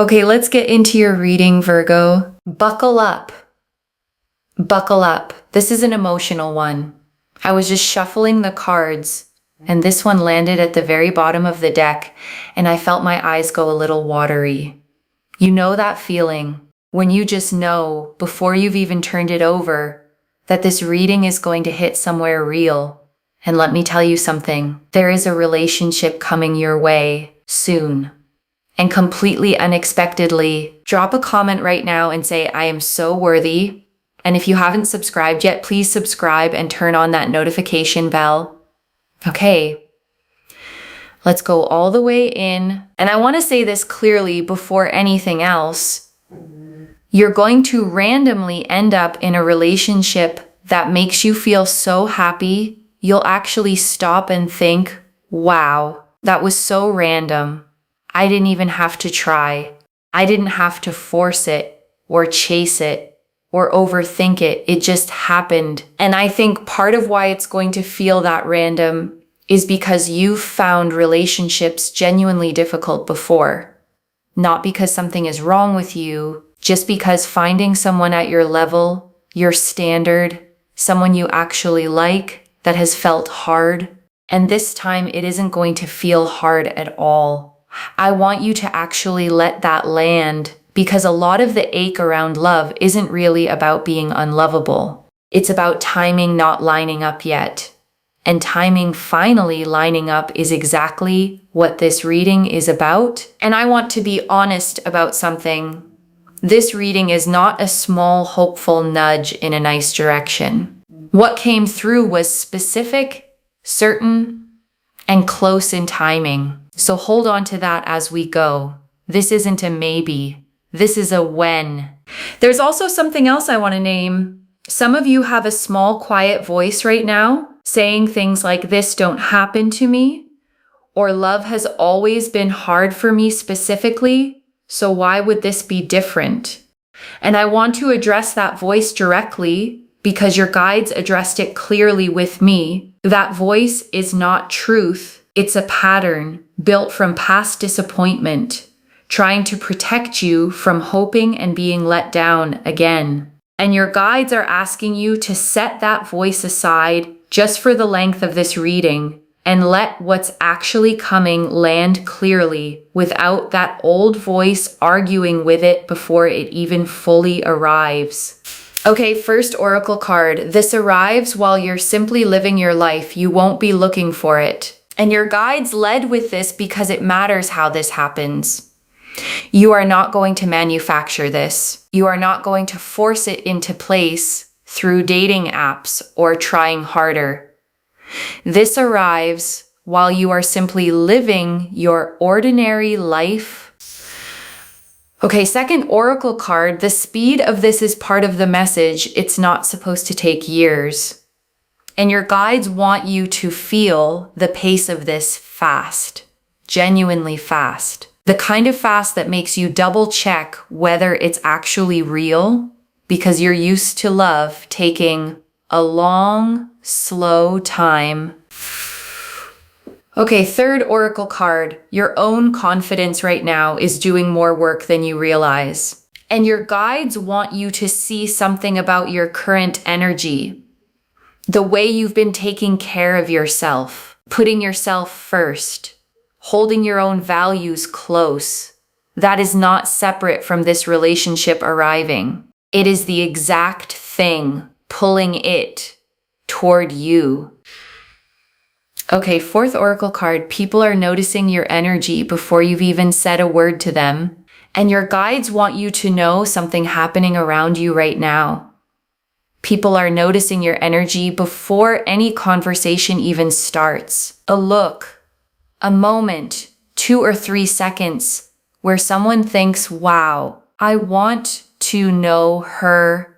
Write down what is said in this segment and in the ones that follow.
Okay, let's get into your reading, Virgo. Buckle up. Buckle up. This is an emotional one. I was just shuffling the cards, and this one landed at the very bottom of the deck, and I felt my eyes go a little watery. You know that feeling when you just know, before you've even turned it over, that this reading is going to hit somewhere real. And let me tell you something, there is a relationship coming your way soon. And completely unexpectedly, drop a comment right now and say, I am so worthy. And if you haven't subscribed yet, please subscribe and turn on that notification bell. Okay, let's go all the way in. And I want to say this clearly before anything else. You're going to randomly end up in a relationship that makes you feel so happy, you'll actually stop and think, wow, that was so random. I didn't even have to try. I didn't have to force it or chase it or overthink it. It just happened. And I think part of why it's going to feel that random is because you've found relationships genuinely difficult before. Not because something is wrong with you, just because finding someone at your level, your standard, someone you actually like, that has felt hard. And this time it isn't going to feel hard at all. I want you to actually let that land, because a lot of the ache around love isn't really about being unlovable. It's about timing not lining up yet. And timing finally lining up is exactly what this reading is about. And I want to be honest about something. This reading is not a small, hopeful nudge in a nice direction. What came through was specific, certain, and close in timing. So hold on to that as we go. This isn't a maybe. This is a when. There's also something else I want to name. Some of you have a small, quiet voice right now saying things like, this don't happen to me, or love has always been hard for me specifically, so why would this be different? And I want to address that voice directly because your guides addressed it clearly with me. That voice is not truth. It's a pattern built from past disappointment, trying to protect you from hoping and being let down again. And your guides are asking you to set that voice aside just for the length of this reading and let what's actually coming land clearly without that old voice arguing with it before it even fully arrives. Okay, first oracle card. This arrives while you're simply living your life. You won't be looking for it. And your guides led with this because it matters how this happens. You are not going to manufacture this. You are not going to force it into place through dating apps or trying harder. This arrives while you are simply living your ordinary life. Okay, second oracle card. The speed of this is part of the message. It's not supposed to take years. And your guides want you to feel the pace of this fast, genuinely fast. The kind of fast that makes you double check whether it's actually real, because you're used to love taking a long, slow time. Okay, third oracle card. Your own confidence right now is doing more work than you realize. And your guides want you to see something about your current energy. The way you've been taking care of yourself, putting yourself first, holding your own values close. That is not separate from this relationship arriving. It is the exact thing pulling it toward you. Okay, fourth oracle card. People are noticing your energy before you've even said a word to them. And your guides want you to know something happening around you right now. People are noticing your energy before any conversation even starts. A look, a moment, 2 or 3 seconds where someone thinks, wow, I want to know her.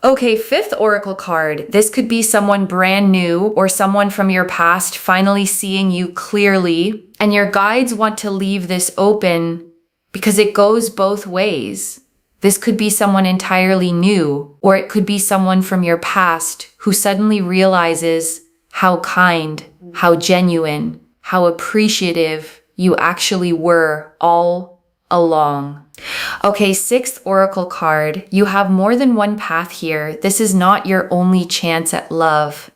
Okay, fifth oracle card. This could be someone brand new or someone from your past finally seeing you clearly. And your guides want to leave this open because it goes both ways. This could be someone entirely new, or it could be someone from your past who suddenly realizes how kind, how genuine, how appreciative you actually were all along. Okay, sixth oracle card. You have more than one path here. This is not your only chance at love.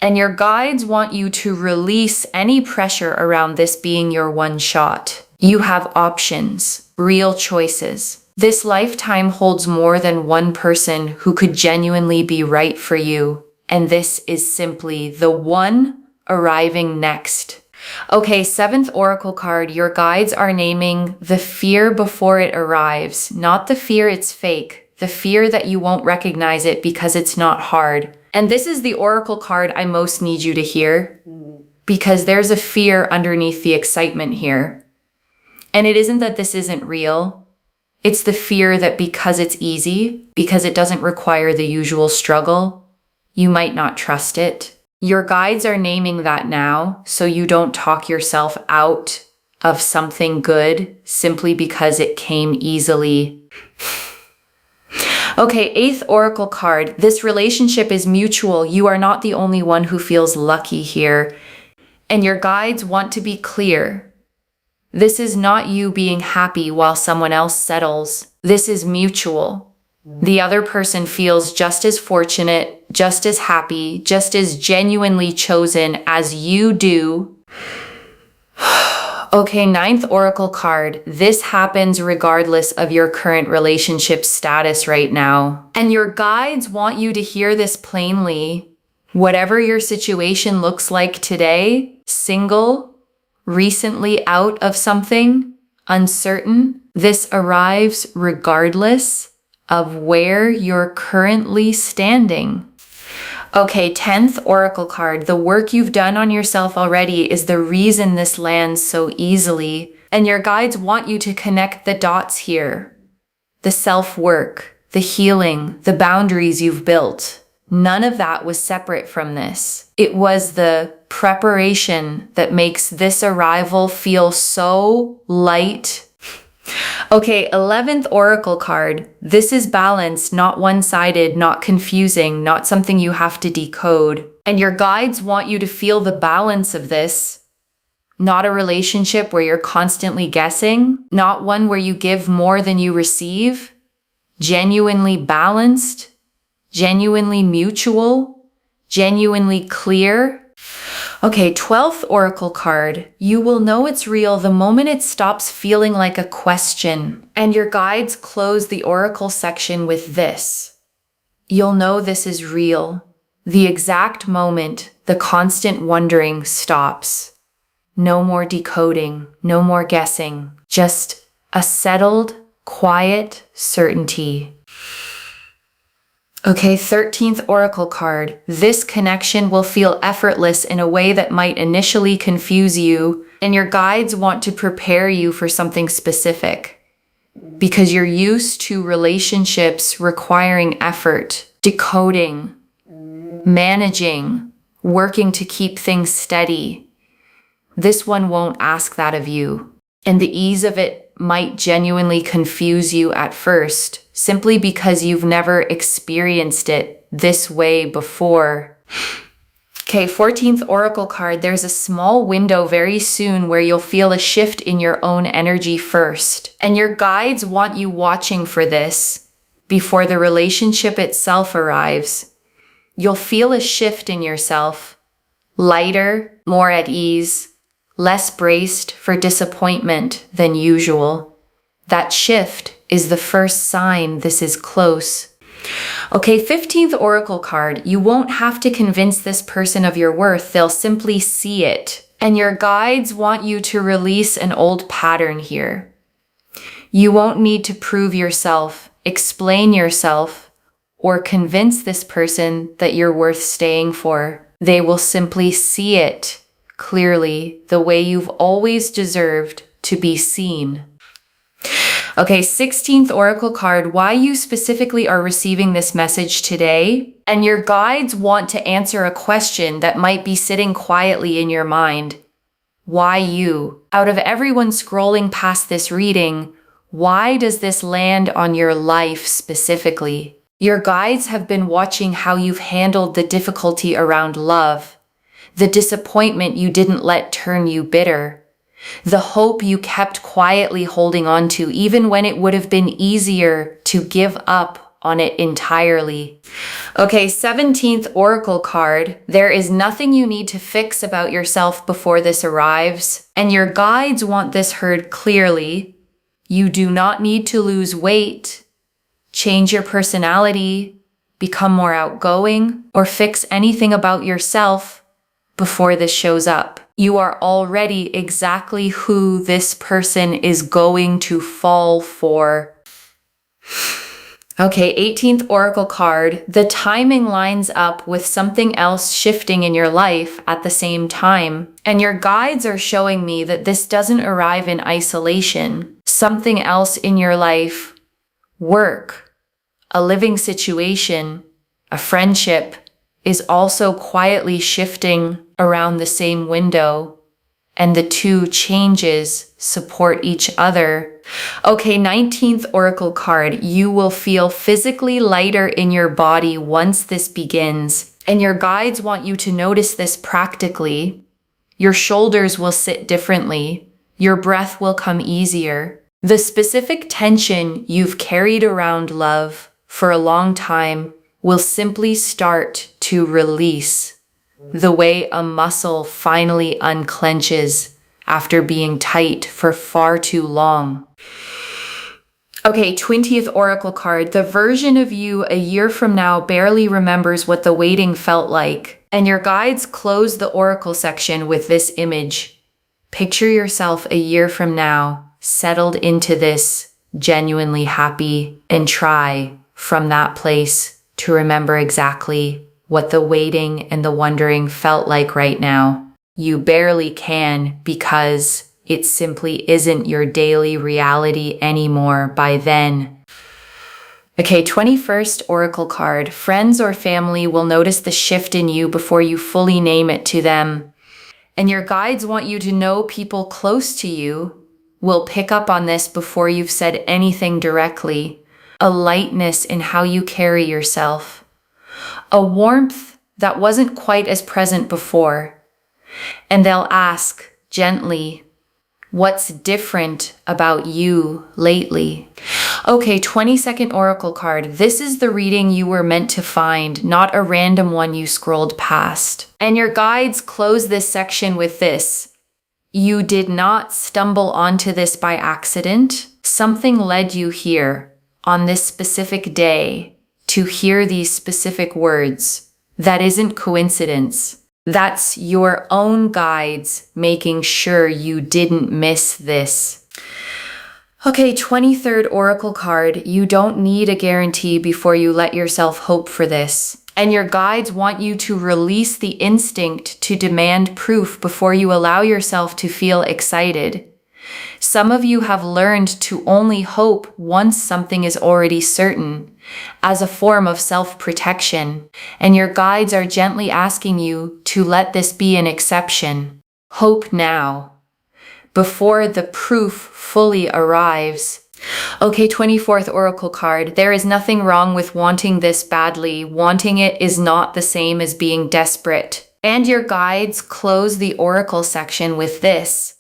And your guides want you to release any pressure around this being your one shot. You have options, real choices. This lifetime holds more than one person who could genuinely be right for you. And this is simply the one arriving next. Okay, seventh oracle card. Your guides are naming the fear before it arrives. Not the fear it's fake. The fear that you won't recognize it because it's not hard. And this is the oracle card I most need you to hear, because there's a fear underneath the excitement here. And it isn't that this isn't real. It's the fear that because it's easy, because it doesn't require the usual struggle, you might not trust it. Your guides are naming that now, so you don't talk yourself out of something good simply because it came easily. Okay, eighth oracle card. This relationship is mutual. You are not the only one who feels lucky here. And your guides want to be clear. This is not you being happy while someone else settles. This is mutual. The other person feels just as fortunate, just as happy, just as genuinely chosen as you do. Okay, ninth oracle card. This happens regardless of your current relationship status right now. And your guides want you to hear this plainly. Whatever your situation looks like today, single, recently out of something, uncertain, this arrives regardless of where you're currently standing. Okay, 10th oracle card. The work you've done on yourself already is the reason this lands so easily. And your guides want you to connect the dots here. The self-work, the healing, the boundaries you've built. None of that was separate from this. It was the preparation that makes this arrival feel so light. Okay, 11th oracle card. This is balanced, not one-sided, not confusing, not something you have to decode. And your guides want you to feel the balance of this. Not a relationship where you're constantly guessing, not one where you give more than you receive. Genuinely balanced, genuinely mutual, genuinely clear. Okay, 12th oracle card. You will know it's real the moment it stops feeling like a question. And your guides close the oracle section with this. You'll know this is real. The exact moment the constant wondering stops. No more decoding, no more guessing. Just a settled, quiet certainty. Okay, 13th oracle card. This connection will feel effortless in a way that might initially confuse you, and your guides want to prepare you for something specific. Because you're used to relationships requiring effort, decoding, managing, working to keep things steady. This one won't ask that of you. And the ease of it might genuinely confuse you at first, simply because you've never experienced it this way before. Okay, 14th oracle card. There's a small window very soon where you'll feel a shift in your own energy first. And your guides want you watching for this before the relationship itself arrives. You'll feel a shift in yourself. Lighter, more at ease, less braced for disappointment than usual. That shift is the first sign this is close. Okay, 15th oracle card. You won't have to convince this person of your worth. They'll simply see it. And your guides want you to release an old pattern here. You won't need to prove yourself, explain yourself, or convince this person that you're worth staying for. They will simply see it clearly, the way you've always deserved to be seen. Okay, 16th oracle card. Why you specifically are receiving this message today, and your guides want to answer a question that might be sitting quietly in your mind. Why you? Out of everyone scrolling past this reading, why does this land on your life specifically? Your guides have been watching how you've handled the difficulty around love, the disappointment you didn't let turn you bitter, The hope you kept quietly holding on to, even when it would have been easier to give up on it entirely. Okay, 17th Oracle card. There is nothing you need to fix about yourself before this arrives, and your guides want this heard clearly. You do not need to lose weight, change your personality, become more outgoing, or fix anything about yourself before this shows up. You are already exactly who this person is going to fall for. Okay, 18th Oracle card. The timing lines up with something else shifting in your life at the same time. And your guides are showing me that this doesn't arrive in isolation. Something else in your life, work, a living situation, a friendship, is also quietly shifting around the same window, and the two changes support each other. Okay, 19th Oracle card. You will feel physically lighter in your body once this begins, and your guides want you to notice this practically. Your shoulders will sit differently. Your breath will come easier. The specific tension you've carried around love for a long time will simply start to release, the way a muscle finally unclenches after being tight for far too long. Okay, 20th Oracle card. The version of you a year from now barely remembers what the waiting felt like, and your guides close the Oracle section with this image. Picture yourself a year from now, settled into this, genuinely happy, and try from that place to remember exactly what the waiting and the wondering felt like right now. You barely can, because it simply isn't your daily reality anymore by then. Okay, 21st Oracle card. Friends or family will notice the shift in you before you fully name it to them. And your guides want you to know people close to you will pick up on this before you've said anything directly. A lightness in how you carry yourself. A warmth that wasn't quite as present before. And they'll ask gently, what's different about you lately? Okay, 22nd Oracle card. This is the reading you were meant to find, not a random one you scrolled past. And your guides close this section with this. You did not stumble onto this by accident. Something led you here on this specific day to hear these specific words. That isn't coincidence. That's your own guides making sure you didn't miss this. Okay, 23rd Oracle card. You don't need a guarantee before you let yourself hope for this. And your guides want you to release the instinct to demand proof before you allow yourself to feel excited. Some of you have learned to only hope once something is already certain, as a form of self-protection, and your guides are gently asking you to let this be an exception. Hope now, before the proof fully arrives. Okay, 24th Oracle card. There is nothing wrong with wanting this badly. Wanting it is not the same as being desperate. And your guides close the Oracle section with this.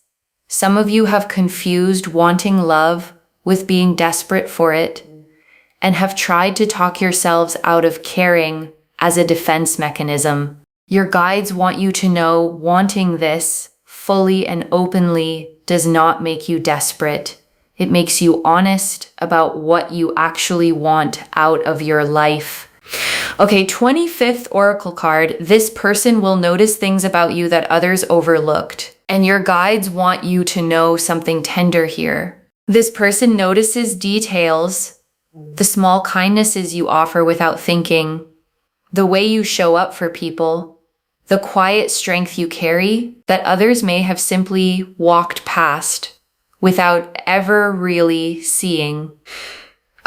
Some of you have confused wanting love with being desperate for it, and have tried to talk yourselves out of caring as a defense mechanism. Your guides want you to know wanting this fully and openly does not make you desperate. It makes you honest about what you actually want out of your life. Okay, 25th Oracle card. This person will notice things about you that others overlooked. And your guides want you to know something tender here. This person notices details, the small kindnesses you offer without thinking, the way you show up for people, the quiet strength you carry that others may have simply walked past without ever really seeing.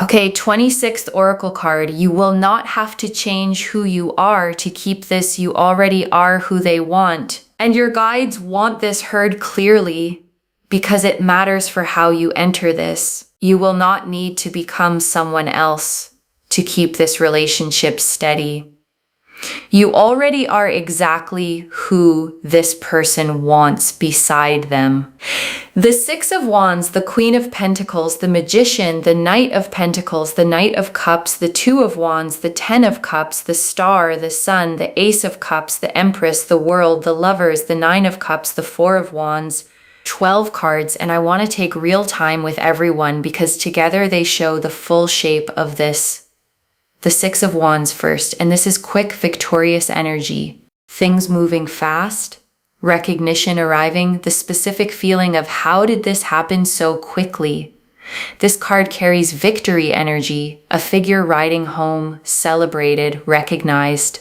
Okay, 26th Oracle card. You will not have to change who you are to keep this. You already are who they want. And your guides want this heard clearly because it matters for how you enter this. You will not need to become someone else to keep this relationship steady. You already are exactly who this person wants beside them. The Six of Wands, the Queen of Pentacles, the Magician, the Knight of Pentacles, the Knight of Cups, the Two of Wands, the Ten of Cups, the Star, the Sun, the Ace of Cups, the Empress, the World, the Lovers, the Nine of Cups, the Four of Wands, 12 cards, and I want to take real time with everyone because together they show the full shape of this. The Six of Wands first, and this is quick, victorious energy. Things moving fast, recognition arriving, the specific feeling of how did this happen so quickly? This card carries victory energy, a figure riding home, celebrated, recognized.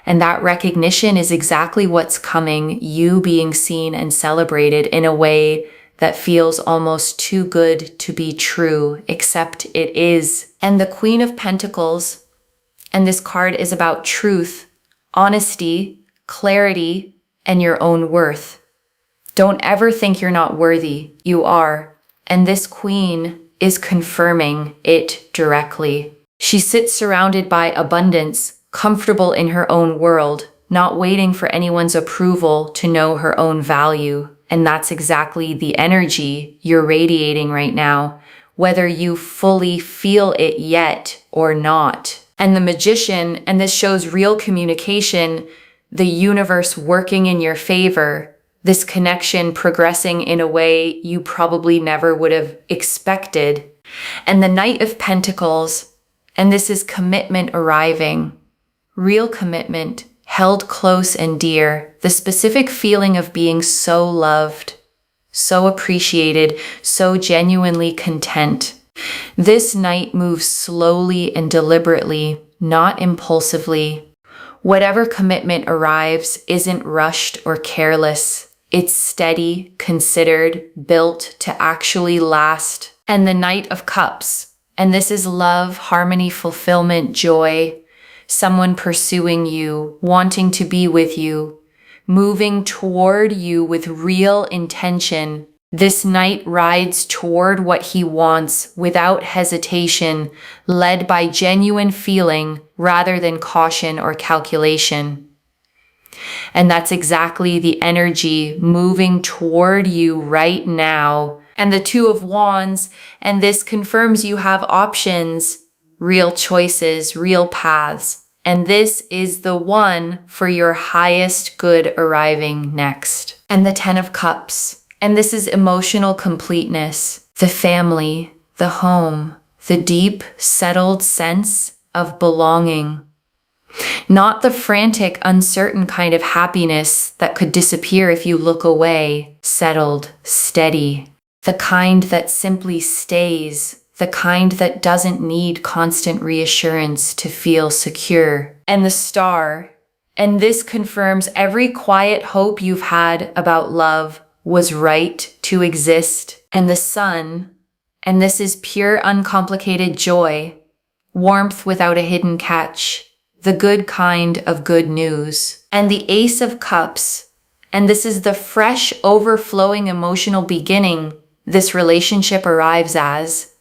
And that recognition is exactly what's coming, you being seen and celebrated in a way that feels almost too good to be true, except it is. And the Queen of Pentacles, and this card is about truth, honesty, clarity, and your own worth. Don't ever think you're not worthy. You are. And this Queen is confirming it directly. She sits surrounded by abundance, comfortable in her own world, not waiting for anyone's approval to know her own value. And that's exactly the energy you're radiating right now, whether you fully feel it yet or not. And the Magician, and this shows real communication, the universe working in your favor, this connection progressing in a way you probably never would have expected. And the Knight of Pentacles, and this is commitment arriving, real commitment, held close and dear, the specific feeling of being so loved, so appreciated, so genuinely content. This Knight moves slowly and deliberately, not impulsively. Whatever commitment arrives isn't rushed or careless. It's steady, considered, built to actually last. And the Knight of Cups, and this is love, harmony, fulfillment, joy. Someone pursuing you, wanting to be with you, moving toward you with real intention. This Knight rides toward what he wants without hesitation, led by genuine feeling rather than caution or calculation. And that's exactly the energy moving toward you right now. And the Two of Wands, and this confirms you have options, real choices, real paths. And this is the one for your highest good arriving next. And the Ten of Cups. And this is emotional completeness, the family, the home, the deep, settled sense of belonging. Not the frantic, uncertain kind of happiness that could disappear if you look away. Settled, steady. The kind that simply stays. The kind that doesn't need constant reassurance to feel secure. And the Star. And this confirms every quiet hope you've had about love was right to exist. And the Sun. And this is pure, uncomplicated joy. Warmth without a hidden catch. The good kind of good news. And the Ace of Cups. And this is the fresh, overflowing emotional beginning this relationship arrives as.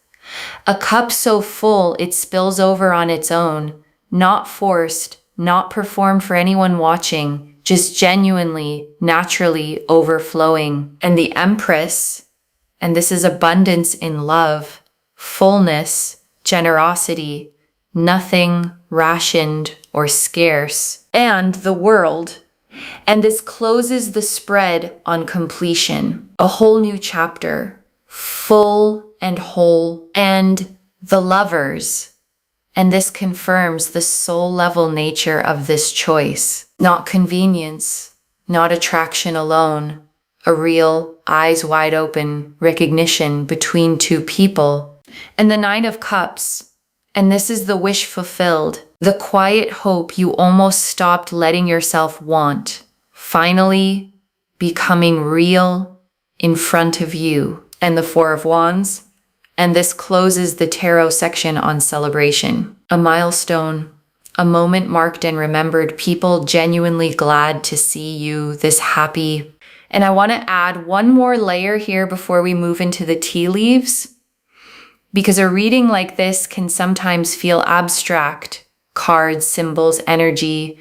A cup so full it spills over on its own, not forced, not performed for anyone watching, just genuinely, naturally overflowing. And the Empress, and this is abundance in love, fullness, generosity, nothing rationed or scarce. And the World, and this closes the spread on completion. A whole new chapter, full and whole. And the Lovers, and this confirms the soul level nature of this choice. Not convenience, not attraction alone, a real, eyes wide open recognition between two people. And the Nine of Cups, and this is the wish fulfilled, the quiet hope you almost stopped letting yourself want, finally becoming real in front of you. And the Four of Wands, and this closes the tarot section on celebration. A milestone, a moment marked and remembered, people genuinely glad to see you this happy. And I want to add one more layer here before we move into the tea leaves, because a reading like this can sometimes feel abstract, cards, symbols, energy,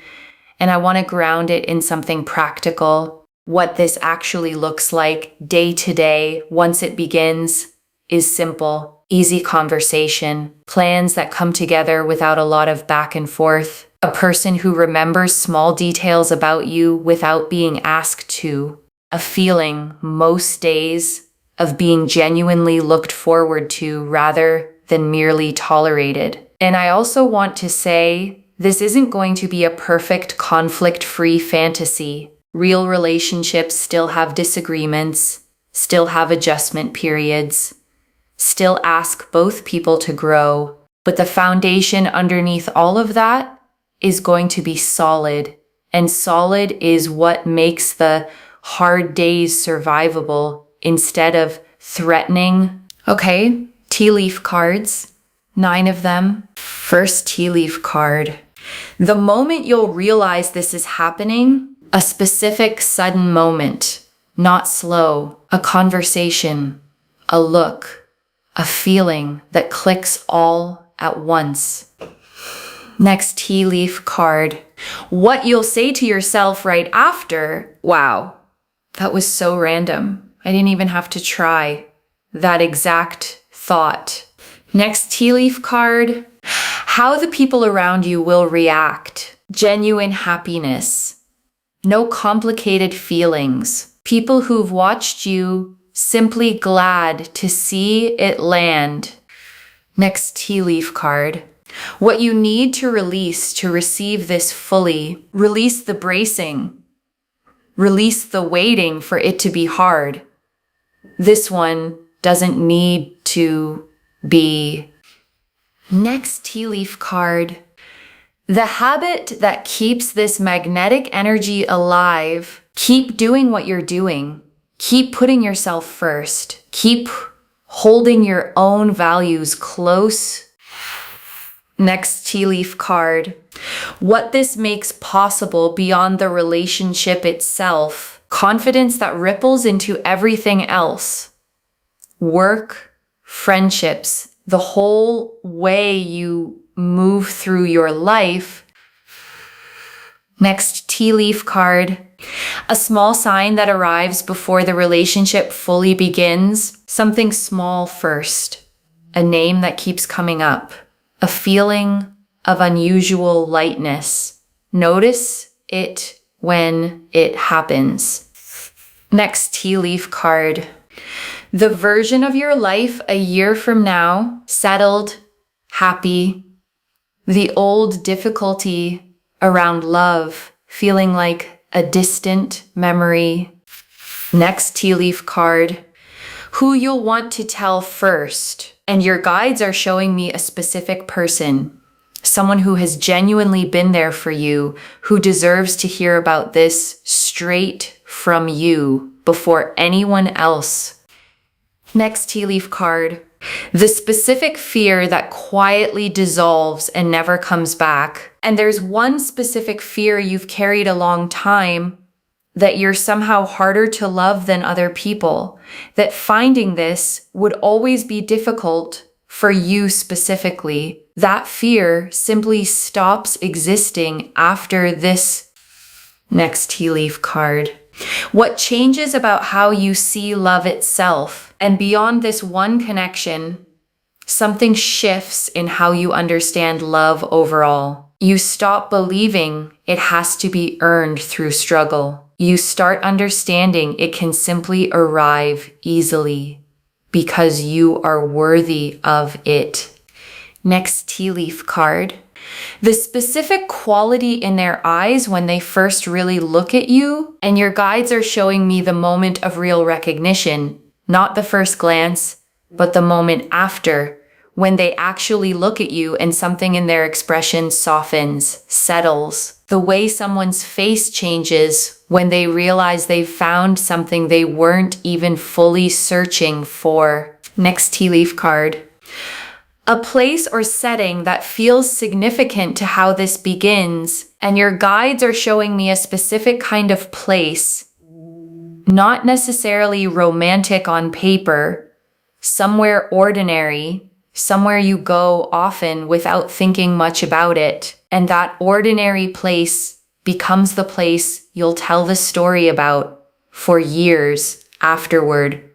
and I want to ground it in something practical. What this actually looks like day to day once it begins is simple, easy conversation, plans that come together without a lot of back and forth, a person who remembers small details about you without being asked to, a feeling most days of being genuinely looked forward to rather than merely tolerated. And I also want to say, this isn't going to be a perfect conflict-free fantasy. Real relationships still have disagreements, still have adjustment periods, still ask both people to grow, but the foundation underneath all of that is going to be solid, and solid is what makes the hard days survivable instead of threatening. Okay, tea leaf cards, 9 of them. First tea leaf card. The moment you'll realize this is happening, a specific sudden moment, not slow, a conversation, a look, a feeling that clicks all at once. Next tea leaf card. What you'll say to yourself right after, wow, that was so random. I didn't even have to try that exact thought. Next tea leaf card. How the people around you will react. Genuine happiness. No complicated feelings. People who've watched you simply glad to see it land. Next tea leaf card. What you need to release to receive this fully. Release the bracing. Release the waiting for it to be hard. This one doesn't need to be. Next tea leaf card. The habit that keeps this magnetic energy alive. Keep doing what you're doing. Keep putting yourself first. Keep holding your own values close. Next tea leaf card. What this makes possible beyond the relationship itself. Confidence that ripples into everything else. Work, friendships, the whole way you move through your life. Next tea leaf card. A small sign that arrives before the relationship fully begins. Something small first. A name that keeps coming up. A feeling of unusual lightness. Notice it when it happens. Next tea leaf card. The version of your life a year from now, settled, happy. The old difficulty around love, feeling like a distant memory. Next tea leaf card. Who you'll want to tell first. And your guides are showing me a specific person. Someone who has genuinely been there for you, who deserves to hear about this straight from you before anyone else. Next tea leaf card. The specific fear that quietly dissolves and never comes back. And there's one specific fear you've carried a long time, that you're somehow harder to love than other people, that finding this would always be difficult for you specifically. That fear simply stops existing after this. Next tea leaf card. What changes about how you see love itself? And beyond this one connection, something shifts in how you understand love overall. You stop believing it has to be earned through struggle. You start understanding it can simply arrive easily because you are worthy of it. Next tea leaf card. The specific quality in their eyes when they first really look at you, and your guides are showing me the moment of real recognition, not the first glance, but the moment after, when they actually look at you and something in their expression softens, settles. The way someone's face changes when they realize they've found something they weren't even fully searching for. Next tea leaf card. A place or setting that feels significant to how this begins, and your guides are showing me a specific kind of place, not necessarily romantic on paper, somewhere ordinary, somewhere you go often without thinking much about it. And that ordinary place becomes the place you'll tell the story about for years afterward.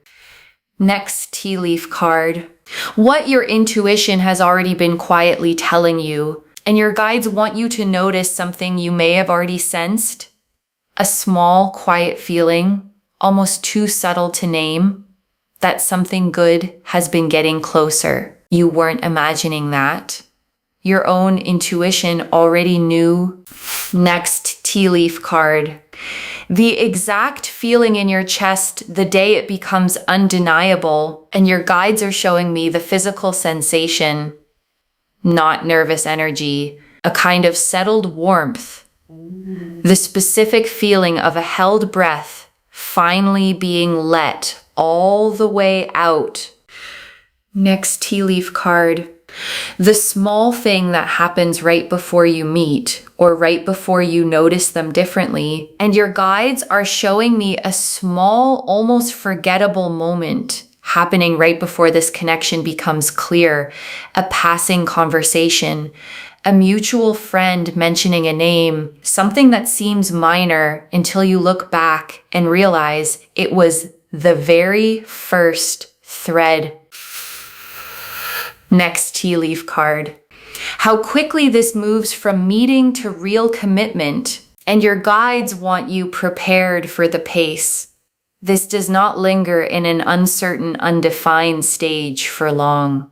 Next tea leaf card. What your intuition has already been quietly telling you, and your guides want you to notice something you may have already sensed. A small, quiet feeling, almost too subtle to name, that something good has been getting closer. You weren't imagining that. Your own intuition already knew. Next tea leaf card. The exact feeling in your chest the day it becomes undeniable, and your guides are showing me the physical sensation, not nervous energy, a kind of settled warmth. The specific feeling of a held breath finally being let all the way out. Next tea leaf card. The small thing that happens right before you meet or right before you notice them differently, and your guides are showing me a small, almost forgettable moment happening right before this connection becomes clear, a passing conversation, a mutual friend mentioning a name, something that seems minor until you look back and realize it was the very first thread. Next tea leaf card. How quickly this moves from meeting to real commitment, and your guides want you prepared for the pace. This does not linger in an uncertain, undefined stage for long.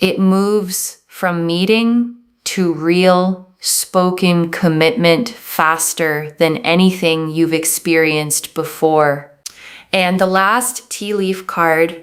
It moves from meeting to real, spoken commitment faster than anything you've experienced before. And the last tea leaf card.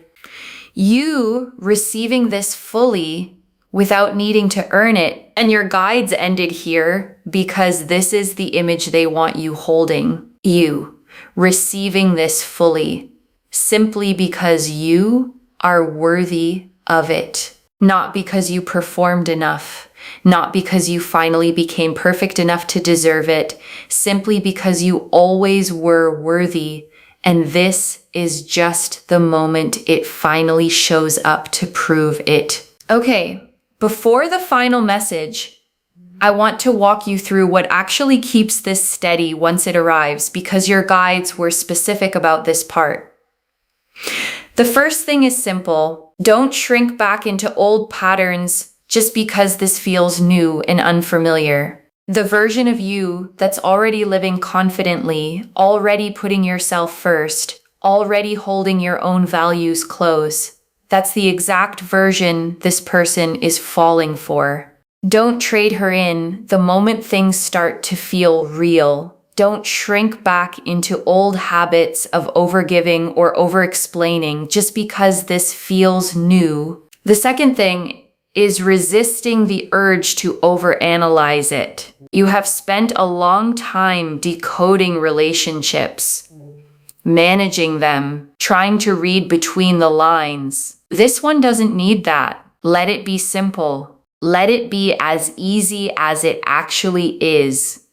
You receiving this fully without needing to earn it, and your guides ended here because this is the image they want you holding. You receiving this fully, simply because you are worthy of it, not because you performed enough, not because you finally became perfect enough to deserve it, simply because you always were worthy. And this is just the moment it finally shows up to prove it. Okay, before the final message, I want to walk you through what actually keeps this steady once it arrives, because your guides were specific about this part. The first thing is simple. Don't shrink back into old patterns just because this feels new and unfamiliar. The version of you that's already living confidently, already putting yourself first, already holding your own values close, that's the exact version this person is falling for. Don't trade her in the moment things start to feel real. Don't shrink back into old habits of overgiving or over-explaining just because this feels new. The second thing is resisting the urge to overanalyze it. You have spent a long time decoding relationships, managing them, trying to read between the lines. This one doesn't need that. Let it be simple. Let it be as easy as it actually is,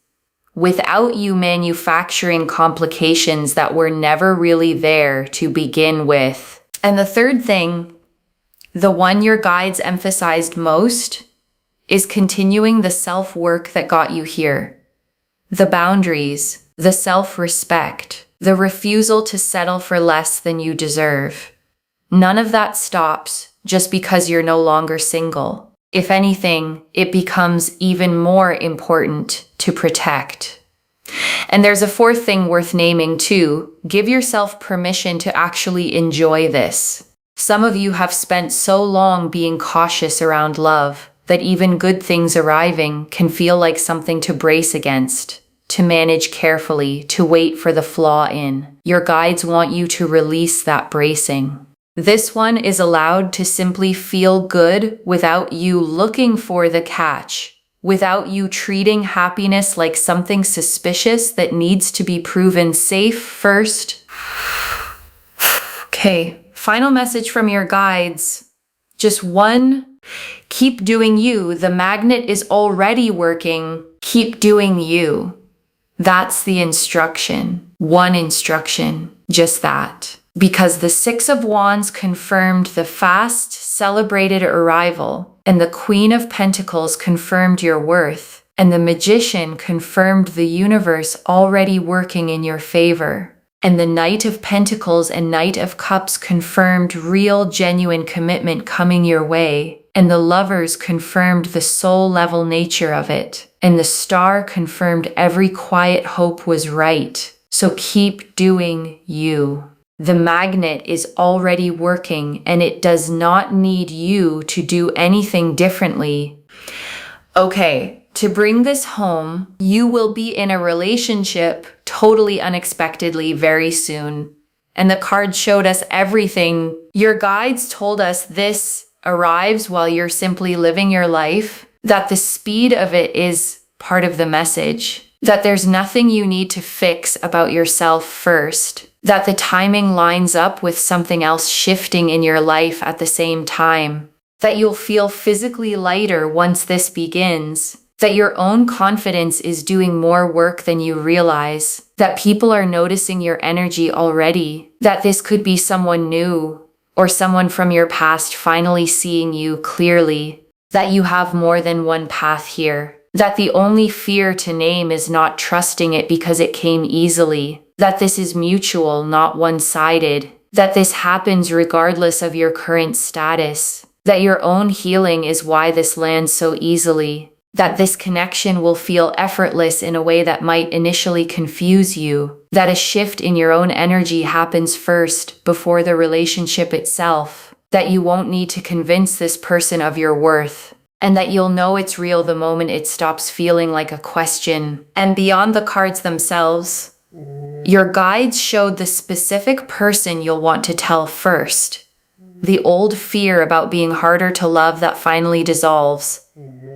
without you manufacturing complications that were never really there to begin with. And the third thing, the one your guides emphasized most, is continuing the self-work that got you here. The boundaries, the self-respect, the refusal to settle for less than you deserve. None of that stops just because you're no longer single. If anything, it becomes even more important to protect. And there's a fourth thing worth naming too. Give yourself permission to actually enjoy this. Some of you have spent so long being cautious around love that even good things arriving can feel like something to brace against, to manage carefully, to wait for the flaw in. Your guides want you to release that bracing. This one is allowed to simply feel good without you looking for the catch, without you treating happiness like something suspicious that needs to be proven safe first. Okay, final message from your guides. Just one. Keep doing you. The magnet is already working. Keep doing you. That's the instruction. One instruction. Just that. because the Six of Wands confirmed the fast, celebrated arrival, and the Queen of Pentacles confirmed your worth, and the Magician confirmed the universe already working in your favor. And the Knight of Pentacles and Knight of Cups confirmed real, genuine commitment coming your way, and the Lovers confirmed the soul-level nature of it, and the Star confirmed every quiet hope was right. So keep doing you. The magnet is already working, and it does not need you to do anything differently. Okay. To bring this home, you will be in a relationship totally unexpectedly very soon. And the card showed us everything. Your guides told us this arrives while you're simply living your life, that the speed of it is part of the message, that there's nothing you need to fix about yourself first, that the timing lines up with something else shifting in your life at the same time, that you'll feel physically lighter once this begins, that your own confidence is doing more work than you realize, that people are noticing your energy already, that this could be someone new or someone from your past finally seeing you clearly, that you have more than one path here, that the only fear to name is not trusting it because it came easily, that this is mutual, not one-sided, that this happens regardless of your current status, that your own healing is why this lands so easily, that this connection will feel effortless in a way that might initially confuse you, that a shift in your own energy happens first before the relationship itself, that you won't need to convince this person of your worth, and that you'll know it's real the moment it stops feeling like a question. And beyond the cards themselves, your guides showed the specific person you'll want to tell first. The old fear about being harder to love that finally dissolves,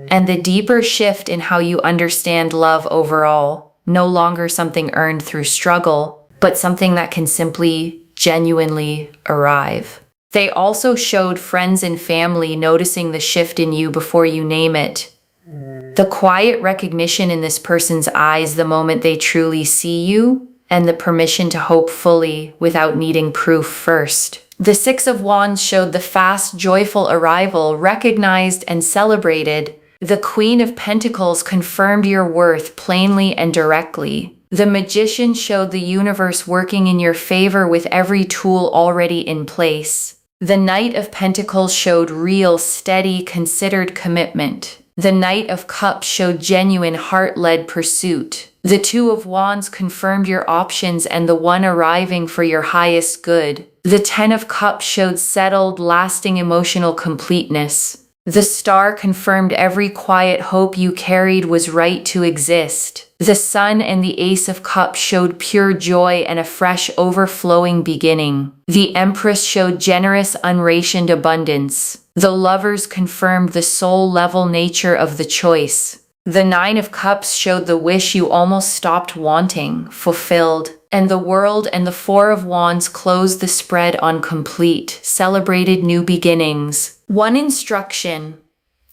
and the deeper shift in how you understand love overall, no longer something earned through struggle, but something that can simply, genuinely arrive. They also showed friends and family noticing the shift in you before you name it. The quiet recognition in this person's eyes the moment they truly see you, and the permission to hope fully without needing proof first. The Six of Wands showed the fast, joyful arrival, recognized and celebrated. The Queen of Pentacles confirmed your worth plainly and directly. The Magician showed the universe working in your favor with every tool already in place. The Knight of Pentacles showed real, steady, considered commitment. The Knight of Cups showed genuine, heart-led pursuit. The Two of Wands confirmed your options and the one arriving for your highest good. The Ten of Cups showed settled, lasting emotional completeness. The Star confirmed every quiet hope you carried was right to exist. The Sun and the Ace of Cups showed pure joy and a fresh, overflowing beginning. The Empress showed generous, unrationed abundance. The Lovers confirmed the soul-level nature of the choice. The Nine of Cups showed the wish you almost stopped wanting, fulfilled. And the World and the Four of Wands closed the spread on complete, celebrated new beginnings. One instruction: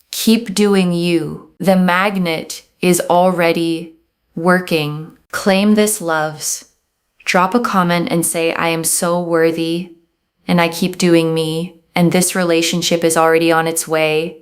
keep doing you. The magnet is already working. Claim this, loves. Drop a comment and say, I am so worthy, and I keep doing me, and this relationship is already on its way.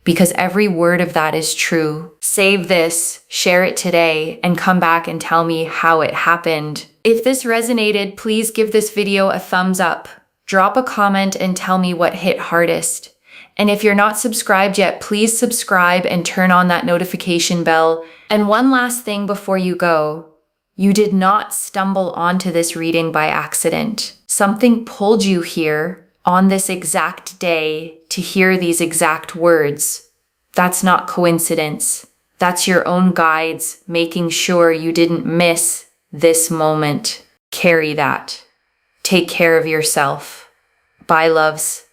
Because every word of that is true. Save this, share it today, and come back and tell me how it happened. If this resonated, please give this video a thumbs up. Drop a comment and tell me what hit hardest. And if you're not subscribed yet, please subscribe and turn on that notification bell. And one last thing before you go. You did not stumble onto this reading by accident. Something pulled you here on this exact day to hear these exact words. That's not coincidence. That's your own guides making sure you didn't miss this moment. Carry that. Take care of yourself. Bye, loves.